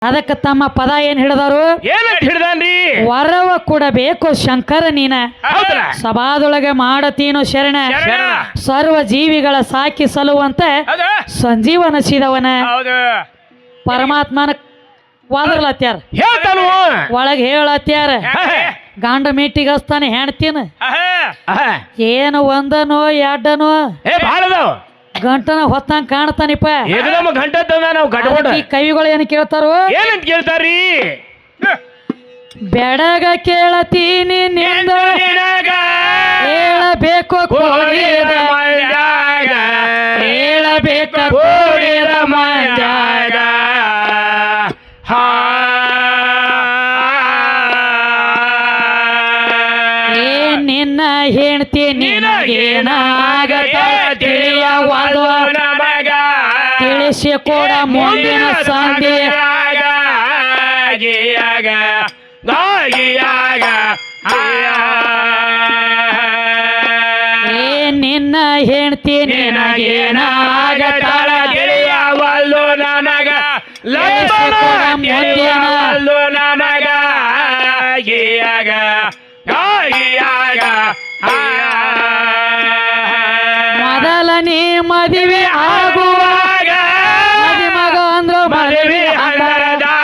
ಅದಕ್ಕೆ ತಮ್ಮ ಪದ ಏನ್ ಹಿಡಿದಾರು ಏನಂತ ಹಿಡ್ದಾನ್ರಿ ವರವ ಕೊಡಬೇಕು ಶಂಕರ ನೀನ ಸಭಾದೊಳಗೆ ಮಾಡತೀನು ಶರಣ ಸರ್ವ ಜೀವಿಗಳ ಸಾಕಿ ಸಲುವಂತ ಸಂಜೀವನಸಿದವನ ಪರಮಾತ್ಮನ ವಾದರ್ಲತ್ಯಾರ ಒಳಗೆ ಹೇಳತ್ಯಾರ ಗಾಂಡ ಮೀಟಿಗೆ ಹಸ್ತಾನೆ ಹೆಣ್ತೀನ ಏನು ಒಂದನೋ ಎರಡನೋ ಗಂಟನ ಹೊತ್ತಂಗ ಕಾಣ್ತಾನಿಪ್ಪ ಕವಿಗಳು ಏನು ಕೇಳ್ತಾರೋ ಏನಂತ ಕೇಳ್ತಾರ್ರಿ ಬೆಡಗ ಕೇಳತೀನಿ ನಿಂದ ಹೇಳಬೇಕು ಹೇಳಬೇಕು ನಿನ್ನ ಹೆಣ್ತಿ ನಿನಗೇನಾಗೋ ತಿಳಿಸಿ ಕೂಡ ಮುಂದಿನ ಸಂಧಿ ನಿನ್ನ ಹೆಣ್ತಿ ನಿನಗೇನಾಗತಾಳ ತಿಳಿಯವಲ್ಲು ನನಗ ತಿಳಿಯವಲ್ಲು ನನಗ ಮೊದಲ ನೀ ಮದುವೆ ಆಗುವಾಗ ಮಗ ಅಂದ್ರು ಮದುವೆ